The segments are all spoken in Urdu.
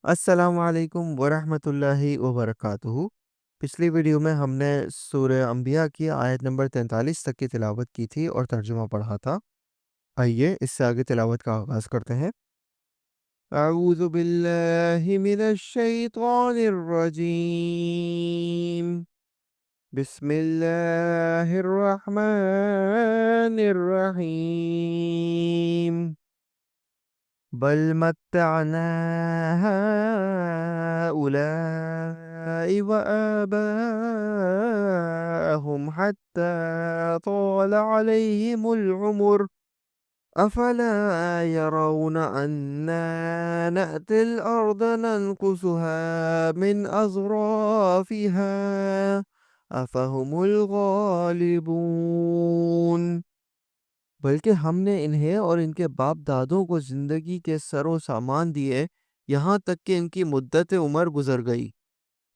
السلام علیکم ورحمۃ اللہ وبرکاتہ۔ پچھلی ویڈیو میں ہم نے سورہ انبیاء کی آیت نمبر 43 تک کی تلاوت کی تھی اور ترجمہ پڑھا تھا۔ آئیے اس سے آگے تلاوت کا آغاز کرتے ہیں۔ اعوذ باللہ من الشیطان الرجیم، بسم اللہ الرحمن الرحیم۔ بل متعنا هؤلاء وآباءهم حتى طال عليهم العمر أفلا يرون أنا نأتي الأرض ننقصها من أطرافها أفهم الغالبون۔ بلکہ ہم نے انہیں اور ان کے باپ دادوں کو زندگی کے سر و سامان دیے یہاں تک کہ ان کی مدت عمر گزر گئی۔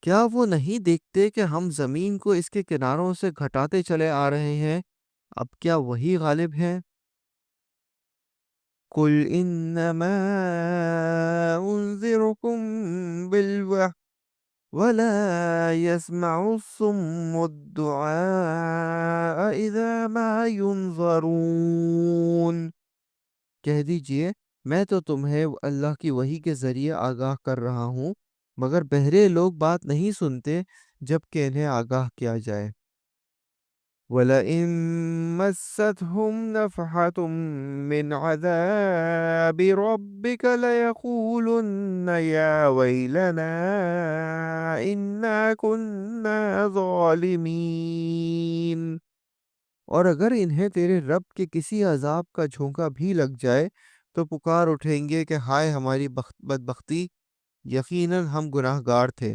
کیا وہ نہیں دیکھتے کہ ہم زمین کو اس کے کناروں سے گھٹاتے چلے آ رہے ہیں؟ اب کیا وہی غالب ہیں؟ قُلْ إِنَّمَا أُنذِرُكُم بِالْوَحْيِ وَلَا يَسْمَعُ الصُّمُّ الدُّعَاءَ إِذَا مَا يُنذَرُونَ۔ کہہ دیجئے میں تو تمہیں اللہ کی وحی کے ذریعے آگاہ کر رہا ہوں، مگر بہرے لوگ بات نہیں سنتے جب کہ انہیں آگاہ کیا جائے۔ وَلَئِن مَّسَّتْهُمْ نَفْحَةٌ مِّنْ عَذَابِ رَبِّكَ لَيَقُولُنَّ يَا وَيْلَنَا إِنَّا كُنَّا ظَالِمِينَ۔ اور اگر انہیں تیرے رب کے کسی عذاب کا جھونکا بھی لگ جائے تو پکار اٹھیں گے کہ ہائے ہماری بدبختی، یقیناً ہم گناہ گار تھے۔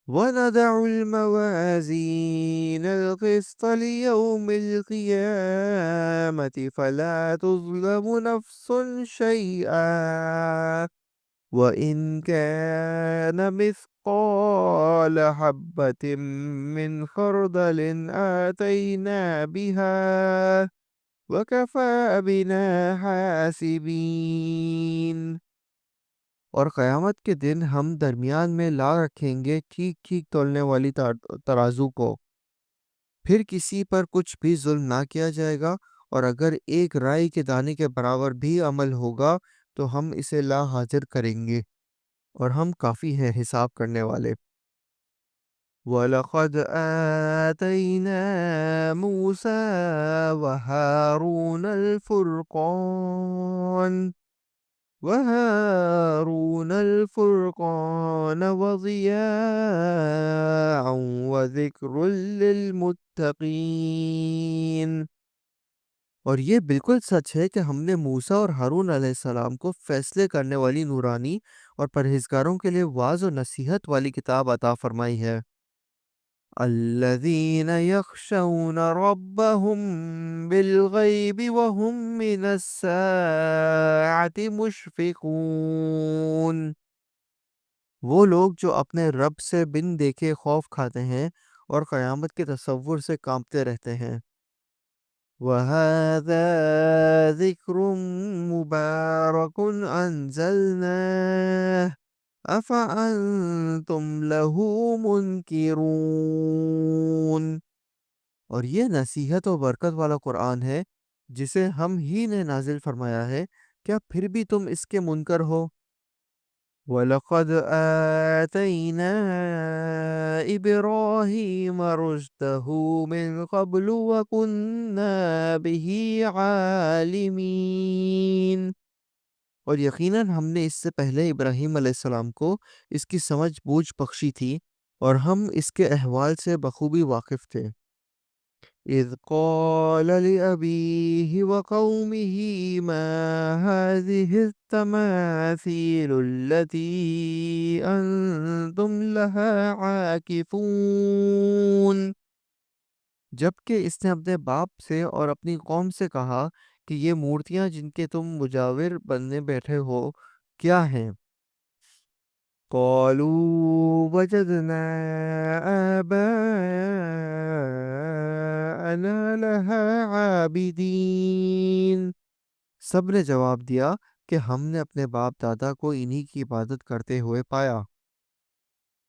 وَنَضَعُ الْمَوَازِينَ الْقِسْطَ لِيَوْمِ الْقِيَامَةِ فَلَا تُظْلَمُ نَفْسٌ شَيْئًا وَإِنْ كَانَ مِثْقَالَ حَبَّةٍ مِّنْ خَرْدَلٍ آتَيْنَا بِهَا وَكَفَى بِنَا حَاسِبِينَ۔ اور قیامت کے دن ہم درمیان میں لا رکھیں گے ٹھیک ٹھیک تولنے والی ترازو کو، پھر کسی پر کچھ بھی ظلم نہ کیا جائے گا، اور اگر ایک رائی کے دانے کے برابر بھی عمل ہوگا تو ہم اسے لا حاضر کریں گے، اور ہم کافی ہیں حساب کرنے والے۔ وَلَقَدْ آتَيْنَا مُوسَى وَهَارُونَ الْفُرْقَانَ وَضِيَاءً وَذِكْرٌ لِّلْمُتَّقِينَ۔ اور یہ بالکل سچ ہے کہ ہم نے موسیٰ اور ہارون علیہ السلام کو فیصلے کرنے والی نورانی اور پرہیزگاروں کے لیے واعظ و نصیحت والی کتاب عطا فرمائی ہے۔ الذین یخشون ربهم بالغیب وهم من الساعة مشفقون۔ وہ لوگ جو اپنے رب سے بن دیکھے خوف کھاتے ہیں اور قیامت کے تصور سے کانپتے رہتے ہیں۔ وَهَذَا ذِكْرٌ مُبَارَكٌ أَنزَلْنَاهُ أَفَأَنْتُمْ لَهُ مُنْكِرُونَ۔ اور یہ نصیحت و برکت والا قرآن ہے جسے ہم ہی نے نازل فرمایا ہے، کیا پھر بھی تم اس کے منکر ہو؟ وَلَقَدْ آتَيْنَا إِبْرَاهِيمَ رُشْدَهُ مِنْ قَبْلُ وَكُنَّا بِهِ عَالِمِينَ۔ اور یقیناً ہم نے اس سے پہلے ابراہیم علیہ السلام کو اس کی سمجھ بوجھ بخشی تھی، اور ہم اس کے احوال سے بخوبی واقف تھے۔ اذ قال لأبيه وقومه ما هذه التماثيل التي أنتم لها عاكفون۔ جبکہ اس نے اپنے باپ سے اور اپنی قوم سے کہا کہ یہ مورتیاں جن کے تم مجاور بننے بیٹھے ہو کیا ہیں؟ قالوا وجدنا آباءنا لها عابدین۔ سب نے جواب دیا کہ ہم نے اپنے باپ دادا کو انہی کی عبادت کرتے ہوئے پایا۔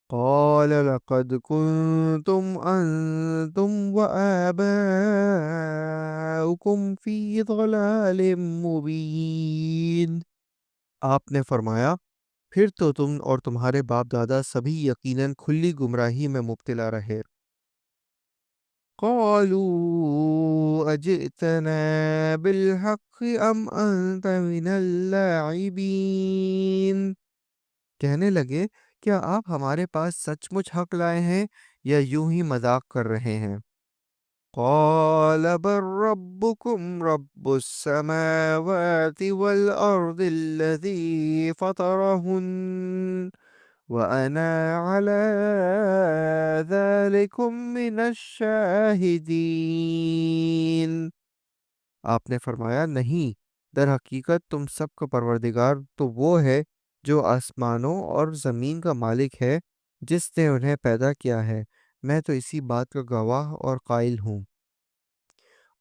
قال لقد كنتم أنتم وآباؤكم في ضلال مبين۔ آپ نے فرمایا پھر تو تم اور تمہارے باپ دادا سبھی یقیناً کھلی گمراہی میں مبتلا رہے۔ قالوا اجئتنا بالحق ام انت من اللاعبین۔ کہنے لگے کیا آپ ہمارے پاس سچ مچ حق لائے ہیں یا یوں ہی مذاق کر رہے ہیں؟ قال بل ربكم رب السماوات والأرض الذي فطرهن وأنا على ذلكم من الشاهدين۔ آپ نے فرمایا نہیں، در حقیقت تم سب کا پروردگار تو وہ ہے جو آسمانوں اور زمین کا مالک ہے، جس نے انہیں پیدا کیا ہے، میں تو اسی بات کا گواہ اور قائل ہوں۔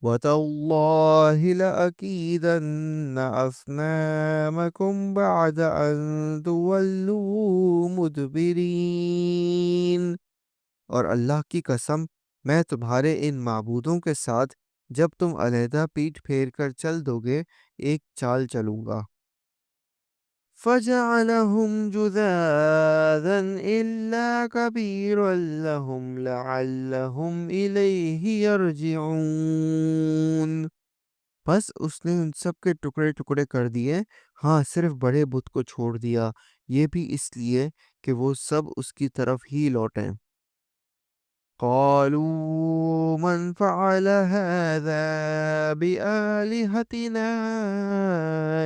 وَتَاللَّهِ لَأَكِيدَنَّ أَصْنَامَكُمْ بَعْدَ أَن تُوَلُّوا مُدْبِرِينَ۔ اور اللہ کی قسم میں تمہارے ان معبودوں کے ساتھ جب تم علیحدہ پیٹھ پھیر کر چل دو گے ایک چال چلوں گا۔ فَجَعَلَهُمْ جُذَاذًا إِلَّا كَبِيرًا لَهُمْ لَعَلَّهُمْ إِلَيْهِ يَرْجِعُونَ۔ بس اس نے ان سب کے ٹکڑے ٹکڑے کر دیے، ہاں صرف بڑے بت کو چھوڑ دیا، یہ بھی اس لیے کہ وہ سب اس کی طرف ہی لوٹیں۔ قالوا من فعل هذا بآلهتنا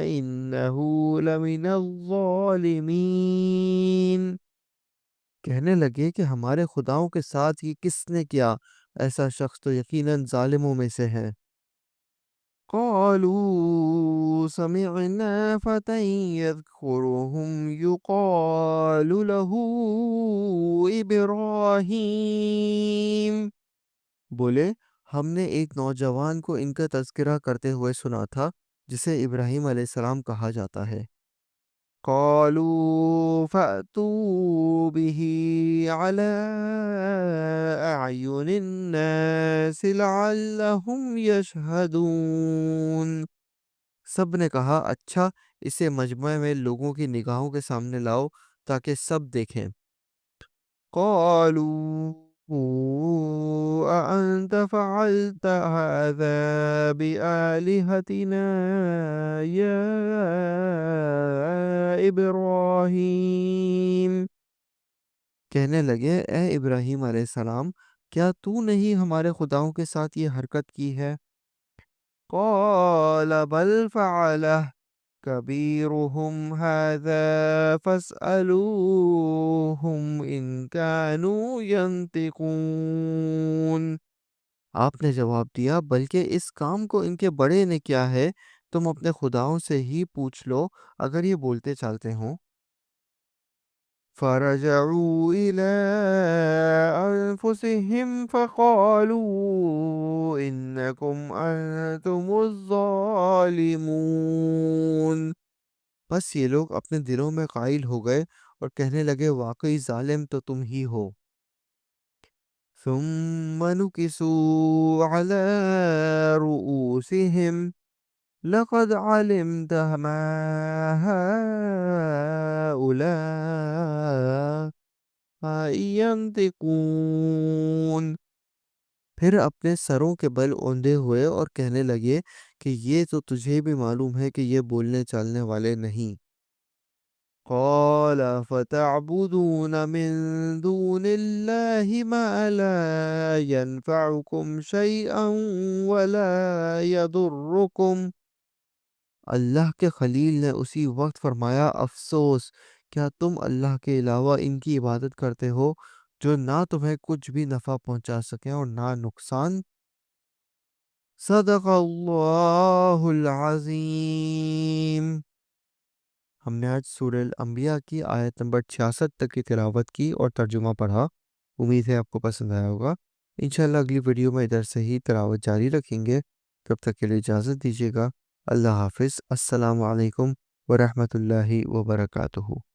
إنه لمن الظالمین۔ کہنے لگے کہ ہمارے خداؤں کے ساتھ یہ کس نے کیا، ایسا شخص تو یقیناً ظالموں میں سے ہے۔ قالوا سمعنا فتى يذكرهم يقال له إبراہیم۔ بولے ہم نے ایک نوجوان کو ان کا تذکرہ کرتے ہوئے سنا تھا جسے ابراہیم علیہ السلام کہا جاتا ہے۔ قالوا فأتوا به على أعين الناس لعلهم يشهدون۔ سب نے کہا اچھا اسے مجمع میں لوگوں کی نگاہوں کے سامنے لاؤ تاکہ سب دیکھیں۔ قالوا أأنت فعلت هذا بآلهتنا يا إبراہیم۔ کہنے لگے اے ابراہیم علیہ السلام کیا تو نے ہی ہمارے خداؤں کے ساتھ یہ حرکت کی ہے؟ قال بل فعله كبيرهم هذا فاسألوهم إن كانوا ينطقون۔ آپ نے جواب دیا بلکہ اس کام کو ان کے بڑے نے کیا ہے، تم اپنے خداؤں سے ہی پوچھ لو اگر یہ بولتے چالتے ہوں۔ فرجعوا إلى أنفسهم فقالوا إنكم أنتم الظالمون۔ بس یہ لوگ اپنے دلوں میں قائل ہو گئے اور کہنے لگے واقعی ظالم تو تم ہی ہو۔ ثم نكسوا على رؤوسهم لقد علمت ما هؤلاء ينطقون۔ پھر اپنے سروں کے بل اوندے ہوئے اور کہنے لگے کہ یہ تو تجھے بھی معلوم ہے کہ یہ بولنے چالنے والے نہیں۔ قال فتعبدون من دون الله ما لا ينفعكم شيئا ولا يضركم۔ اللہ کے خلیل نے اسی وقت فرمایا افسوس، کیا تم اللہ کے علاوہ ان کی عبادت کرتے ہو جو نہ تمہیں کچھ بھی نفع پہنچا سکیں اور نہ نقصان۔ صدق اللہ العظیم۔ ہم نے آج سورہ الانبیاء کی آیت نمبر 66 تک کی تلاوت کی اور ترجمہ پڑھا، امید ہے آپ کو پسند آیا ہوگا۔ انشاءاللہ اگلی ویڈیو میں ادھر سے ہی تلاوت جاری رکھیں گے، تب تک کے لیے اجازت دیجیے گا۔ اللہ حافظ، السلام علیکم ورحمۃ اللہ وبرکاتہ۔